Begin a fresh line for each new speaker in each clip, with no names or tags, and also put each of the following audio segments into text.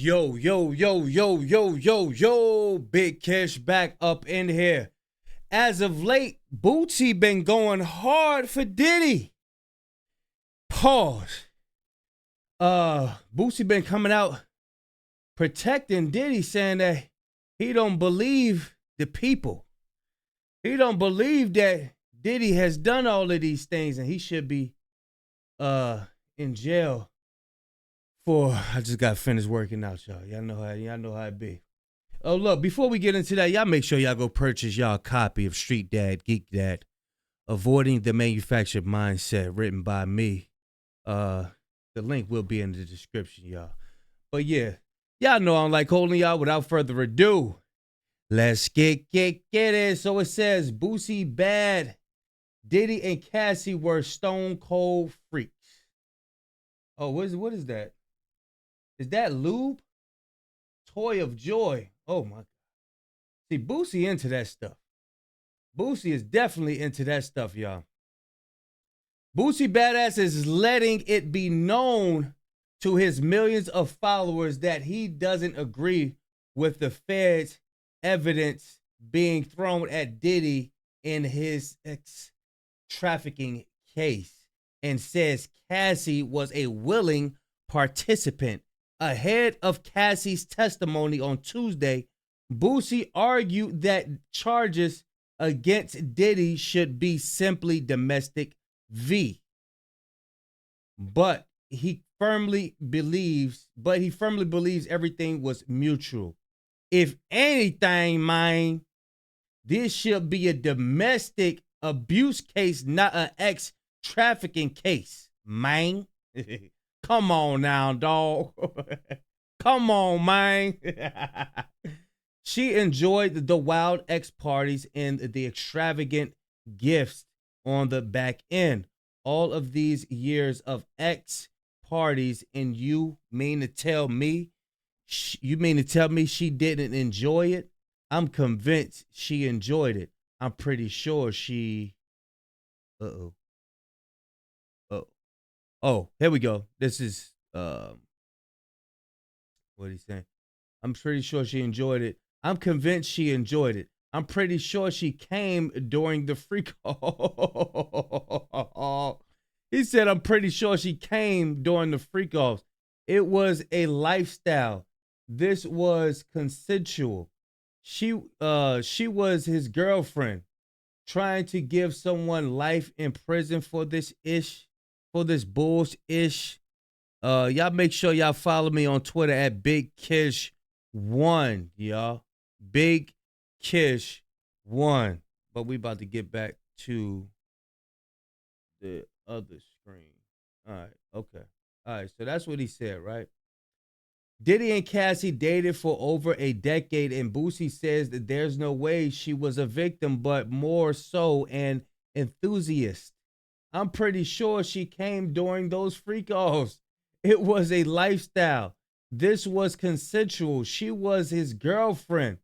Yo, yo, yo, yo, yo, yo, yo, Big Cash back up in here. As of late, Boosie been going hard for Diddy. Pause. Boosie been coming out protecting Diddy, saying that he don't believe the people. He don't believe that Diddy has done all of these things and he should be in jail for. I just got finished working out, y'all. Y'all know how it be. Oh, look, before we get into that, y'all make sure y'all go purchase y'all a copy of Street Dad, Geek Dad, Avoiding the Manufactured Mindset, written by me. The link will be in the description, y'all. But yeah, y'all know I'm like holding y'all. Without further ado, let's get it. So it says Boosie bad, Diddy and Cassie were stone cold freaks. Oh, what is that? Is that lube? Toy of joy. Oh my God. See, Boosie into that stuff. Boosie is definitely into that stuff, y'all. Boosie Badass is letting it be known to his millions of followers that he doesn't agree with the feds' evidence being thrown at Diddy in his sex trafficking case, and says Cassie was a willing participant. Ahead of Cassie's testimony on Tuesday, Boosie argued that charges against Diddy should be simply domestic v. But he firmly believes everything was mutual. If anything, man, this should be a domestic abuse case, not an ex trafficking case, man. Come on now, dog. Come on, man. She enjoyed the wild X parties and the extravagant gifts on the back end. All of these years of X parties, and you mean to tell me she didn't enjoy it? I'm convinced she enjoyed it. I'm pretty sure she... Oh, here we go. This is what he's saying. I'm pretty sure she enjoyed it. I'm convinced she enjoyed it. I'm pretty sure she came during the freak off. He said, I'm pretty sure she came during the freak offs. It was a lifestyle. This was consensual. She was his girlfriend, trying to give someone life in prison for this bullshit. Y'all make sure y'all follow me on Twitter at Big Kish1, y'all. Big Kish1. But we about to get back to the other screen. All right, okay. All right, so that's what he said, right? Diddy and Cassie dated for over a decade, and Boosie says that there's no way she was a victim, but more so an enthusiast. I'm pretty sure she came during those freak offs. It was a lifestyle. This was consensual. She was his girlfriend,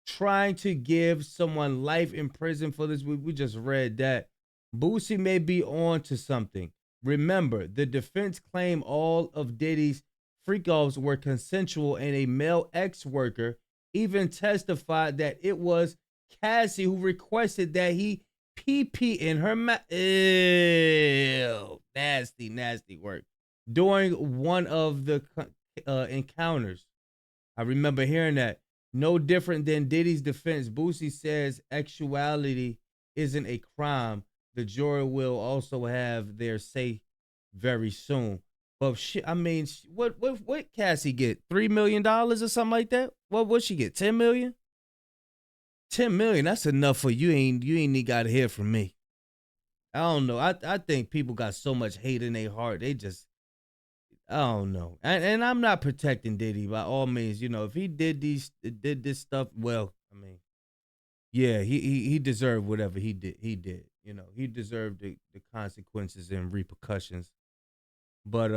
trying to give someone life in prison for this. We just read that. Boosie may be on to something. Remember, the defense claimed all of Diddy's freak offs were consensual, and a male ex-worker even testified that it was Cassie who requested that he pee in her mouth. Ew, nasty work. During one of the encounters, I remember hearing that. No different than Diddy's defense, Boosie says actuality isn't a crime. The jury will also have their say very soon. But shit, I mean, what Cassie get? $3 million or something like that? What she get? 10 million? 10 million, that's enough for you. Ain't got to hear from me. I don't know. I think people got so much hate in their heart. They just, I don't know. And I'm not protecting Diddy by all means. You know, if he did this stuff, well, I mean, yeah, he deserved whatever he did. You know, he deserved the consequences and repercussions. But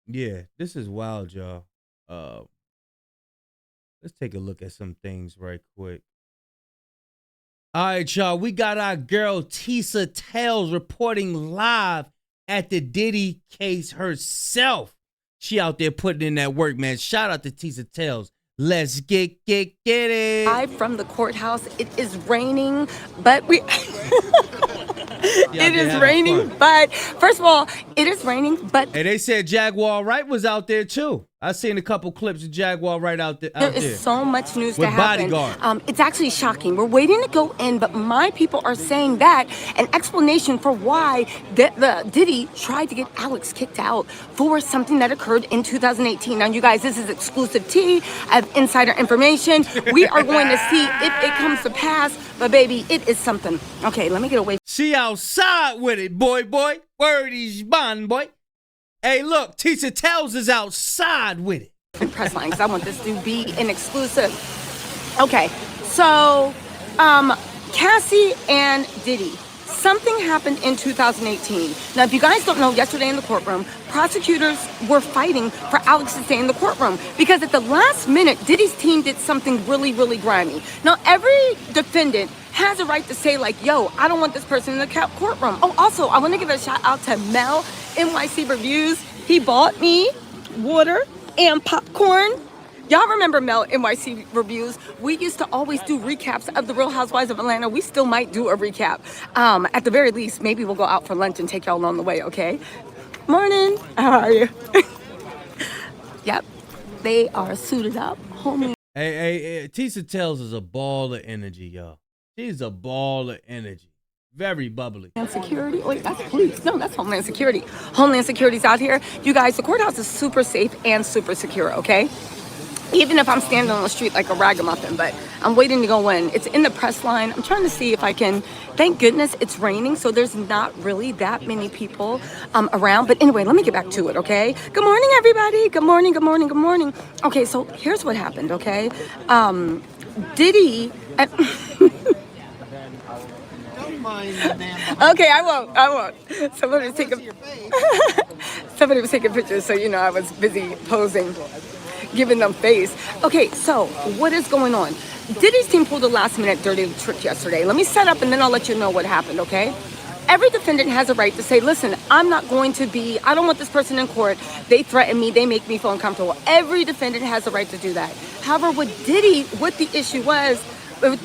yeah, this is wild, y'all. Let's take a look at some things right quick. All right, y'all. We got our girl Tisa Tales reporting live at the Diddy case herself. She out there putting in that work, man. Shout out to Tisa Tales. Let's get it.
Live from the courthouse. It is raining, but we... It is raining, but first of all, it is raining, but...
Hey, they said Jaguar Wright was out there, too. I seen a couple clips of Jaguar Wright out there.
There is so much news to happen.
Bodyguard.
It's actually shocking. We're waiting to go in, but my people are saying that an explanation for why the Diddy tried to get Alex kicked out for something that occurred in 2018. Now, you guys, this is exclusive tea. I have insider information. We are going to see if it comes to pass, but baby, it is something. Okay, let me get away.
She outside with it, boy. Word is bond, boy. Hey, look, Tisa Tells is outside with it.
Press line, because I want this to be an exclusive. Okay, so Cassie and Diddy. Something happened in 2018. Now, if you guys don't know, yesterday in the courtroom, prosecutors were fighting for Alex to stay in the courtroom because at the last minute, Diddy's team did something really, really grimy. Now, every defendant has a right to say, like, yo, I don't want this person in the courtroom. Oh, also, I want to give a shout out to Mel, NYC Reviews. He bought me water and popcorn. Y'all remember Mel, NYC Reviews? We used to always do recaps of the Real Housewives of Atlanta. We still might do a recap. At the very least, maybe we'll go out for lunch and take y'all along the way, okay? Morning. How are you? Yep. They are suited up. Homie.
Hey, Tisa Tells is a ball of energy, y'all. She's a ball of energy. Very bubbly.
Homeland Security? Wait, that's police. No, that's Homeland Security. Homeland Security's out here. You guys, the courthouse is super safe and super secure, okay? Even if I'm standing on the street like a ragamuffin, but I'm waiting to go in. It's in the press line. I'm trying to see if I can, thank goodness it's raining, so there's not really that many people around. But anyway, let me get back to it, okay? Good morning, everybody. Good morning, good morning, good morning. Okay, so here's what happened, okay? Diddy... Okay, I won't. Somebody was taking pictures, so you know I was busy posing, giving them face. Okay, so what is going on? Diddy's team pulled a last minute dirty trick yesterday. Let me set up and then I'll let you know what happened, okay? Every defendant has a right to say, listen, I don't want this person in court. They threaten me, they make me feel uncomfortable. Every defendant has a right to do that. However, what the issue was, they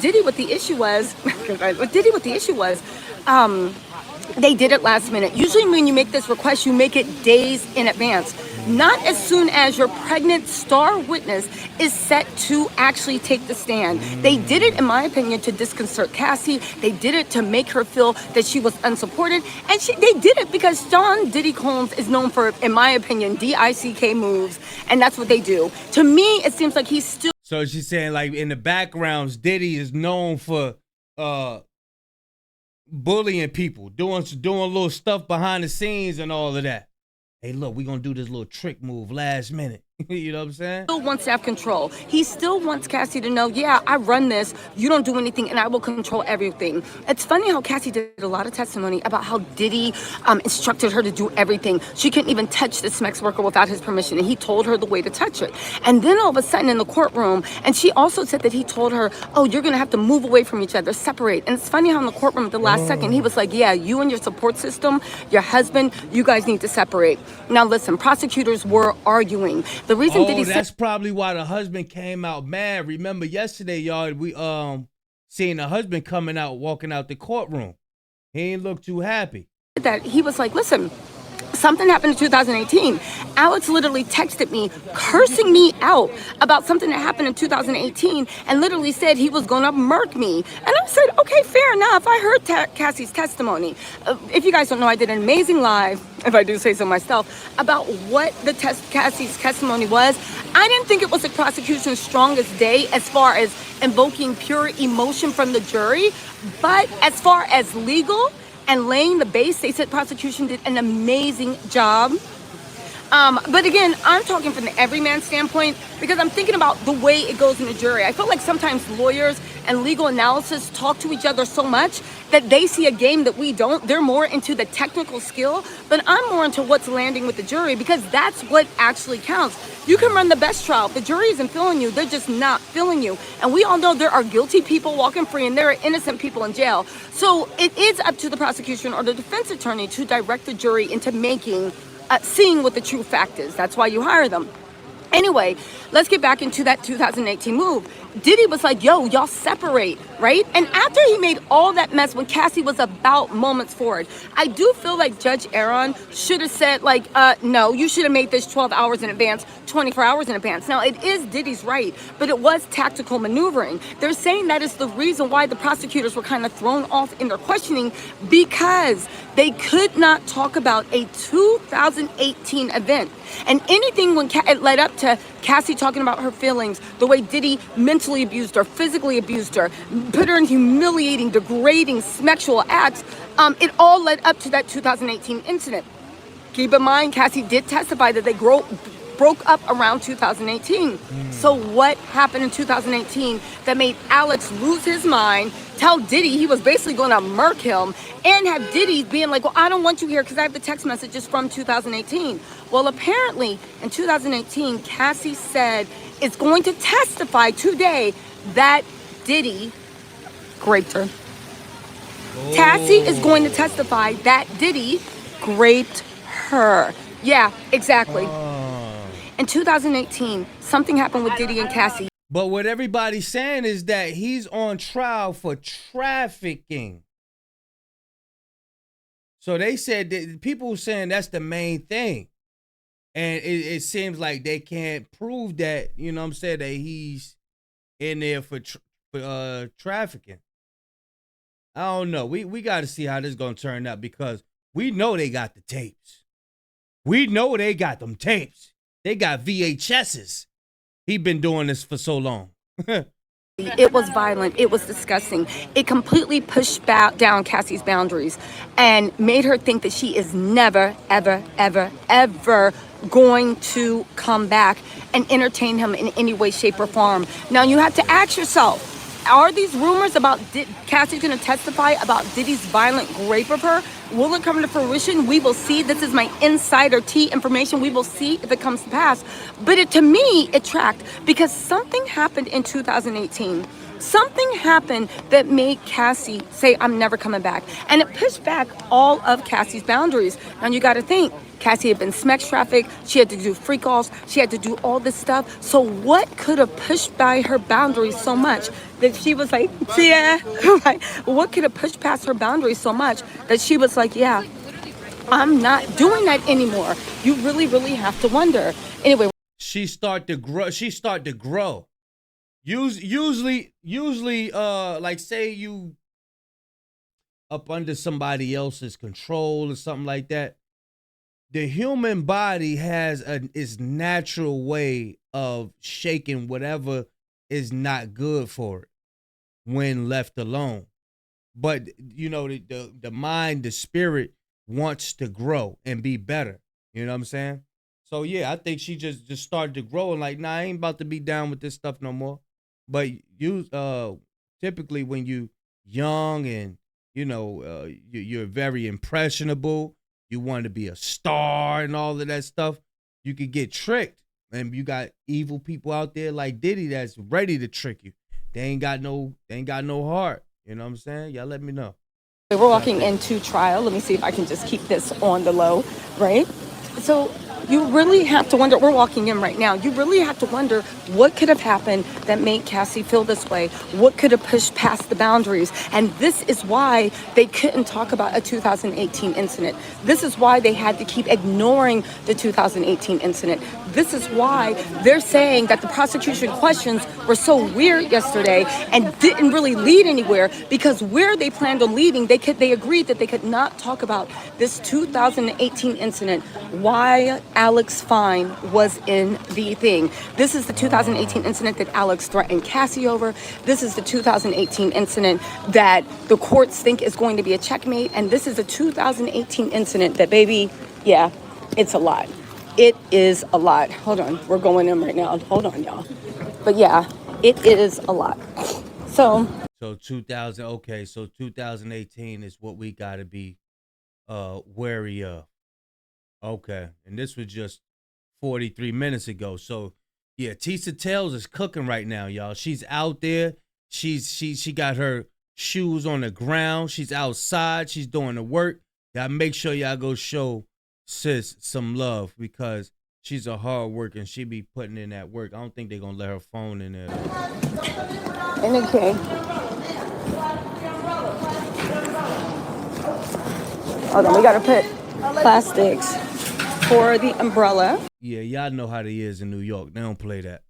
did it last minute. Usually when you make this request, you make it days in advance. Not as soon as your pregnant star witness is set to actually take the stand. They did it, in my opinion, to disconcert Cassie. They did it to make her feel that she was unsupported. And they did it because Sean Diddy Combs is known for, in my opinion, DICK moves. And that's what they do. To me, it seems like he's still...
So she's saying, like, in the backgrounds, Diddy is known for bullying people, doing little stuff behind the scenes and all of that. Hey, look, we're going to do this little trick move last minute. You know what I'm saying?
Still wants to have control. He still wants Cassie to know, yeah, I run this, you don't do anything, and I will control everything. It's funny how Cassie did a lot of testimony about how Diddy instructed her to do everything. She couldn't even touch the Smex worker without his permission, and he told her the way to touch it. And then all of a sudden in the courtroom, and she also said that he told her, oh, you're going to have to move away from each other, separate. And it's funny how in the courtroom at the last second, he was like, yeah, you and your support system, your husband, you guys need to separate. Now listen, prosecutors were arguing. The reason Diddy said...
that's probably why the husband came out mad. Remember yesterday, y'all, we seen the husband walking out the courtroom. He ain't look too happy.
That he was like, listen, something happened in 2018. Alex literally texted me, cursing me out about something that happened in 2018, and literally said he was going to murk me. And I said, okay, fair enough. I heard Cassie's testimony. If you guys don't know, I did an amazing live, if I do say so myself, about what Cassie's testimony was. I didn't think it was the prosecution's strongest day as far as invoking pure emotion from the jury, but as far as legal and laying the base, they said prosecution did an amazing job. But again, I'm talking from the everyman standpoint because I'm thinking about the way it goes in the jury. I feel like sometimes lawyers and legal analysis talk to each other so much that they see a game that we don't. They're more into the technical skill, but I'm more into what's landing with the jury because that's what actually counts. You can run the best trial. If the jury isn't feeling you, they're just not feeling you. And we all know there are guilty people walking free and there are innocent people in jail. So it is up to the prosecution or the defense attorney to direct the jury into making seeing what the true fact is. That's why you hire them. Anyway, let's get back into that 2018 move. Diddy was like, yo, y'all separate, right? And after he made all that mess when Cassie was about moments forward, I do feel like Judge Aaron should have said, like, no, you should have made this 12 hours in advance, 24 hours in advance. Now, it is Diddy's right, but it was tactical maneuvering. They're saying that is the reason why the prosecutors were kind of thrown off in their questioning, because they could not talk about a 2018 event. And anything when it led up to Cassie talking about her feelings, the way Diddy mentally abused her, physically abused her, put her in humiliating, degrading, sexual acts, it all led up to that 2018 incident. Keep in mind, Cassie did testify that they broke up around 2018. So what happened in 2018 that made Alex lose his mind, tell Diddy he was basically going to murk him, and have Diddy being like, well, I don't want you here because I have the text messages from 2018. Well, apparently in 2018, Cassie said it's going to testify today that Diddy raped her. Oh. Cassie is going to testify that Diddy raped her. Yeah, exactly. In 2018, something happened with Diddy and Cassie.
But what everybody's saying is that he's on trial for trafficking. So they said that people were saying that's the main thing. And it seems like they can't prove that, you know what I'm saying, that he's in there for trafficking. I don't know. We got to see how this is going to turn out, because we know they got the tapes. We know they got them tapes. They got VHSs. He been doing this for so long.
It was violent. It was disgusting. It completely pushed down Cassie's boundaries and made her think that she is never, ever, ever, ever going to come back and entertain him in any way, shape, or form. Now, you have to ask yourself, are these rumors about Cassie's going to testify about Diddy's violent rape of her? Will it come to fruition? We will see. This is my insider tea information. We will see if it comes to pass. But to me, it tracked, because something happened in 2018. Something happened that made Cassie say, I'm never coming back. And it pushed back all of Cassie's boundaries. Now, you got to think, Cassie had been sex trafficked. She had to do FREeKS. She had to do all this stuff. So what could have pushed by her boundaries so much that she was like, yeah, right? What could have pushed past her boundaries so much that she was like, yeah, I'm not doing that anymore? You really, really have to wonder. Anyway.
She start to grow. Usually, like, say you up under somebody else's control or something like that, the human body has its natural way of shaking whatever is not good for it when left alone. But, you know, the mind, the spirit wants to grow and be better. You know what I'm saying? So, yeah, I think she just started to grow and like, nah, I ain't about to be down with this stuff no more. But you typically when you young and, you know, you're very impressionable, you want to be a star and all of that stuff, you could get tricked. And you got evil people out there like Diddy that's ready to trick you. They ain't got no heart. You know what I'm saying? Y'all let me know.
We're walking into trial. Let me see if I can just keep this on the low, right? So you really have to wonder, we're walking in right now, you really have to wonder what could have happened that made Cassie feel this way? What could have pushed past the boundaries? And this is why they couldn't talk about a 2018 incident. This is why they had to keep ignoring the 2018 incident. This is why they're saying that the prosecution questions were so weird yesterday and didn't really lead anywhere, because where they planned on leading, they agreed that they could not talk about this 2018 incident, why Alex Fine was in the thing. This is the 2018 incident that Alex threatened Cassie over. This is the 2018 incident that the courts think is going to be a checkmate. And this is a 2018 incident that, baby, yeah, it's a lot. It is a lot. Hold on. We're going in right now. Hold on, y'all. But yeah, it is a lot. So
2018 is what we got to be wary of. Okay. And this was just 43 minutes ago. So yeah, Tisa Tales is cooking right now, y'all. She's out there. She got her shoes on the ground. She's outside. She's doing the work. Y'all make sure y'all go show sis some love because she's a hard worker and she be putting in that work. I don't think they're gonna let her phone in there.
And okay. Hold on, we gotta put plastics for the umbrella.
Yeah, y'all know how they is in New York. They don't play that.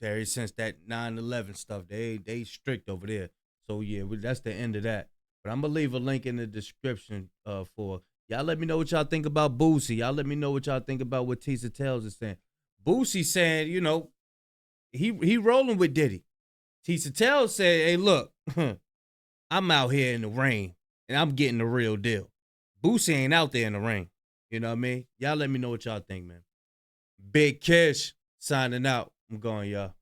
Ever since that 9/11 stuff, they strict over there. So yeah, that's the end of that. But I'm gonna leave a link in the description for y'all. Let me know what y'all think about Boosie. Y'all let me know what y'all think about what Tisa Tells is saying. Boosie saying, you know, he rolling with Diddy. Tisa Tells said, hey, look, I'm out here in the rain and I'm getting the real deal. Boosie ain't out there in the rain. You know what I mean? Y'all let me know what y'all think, man. Big Kish signing out. I'm going, y'all.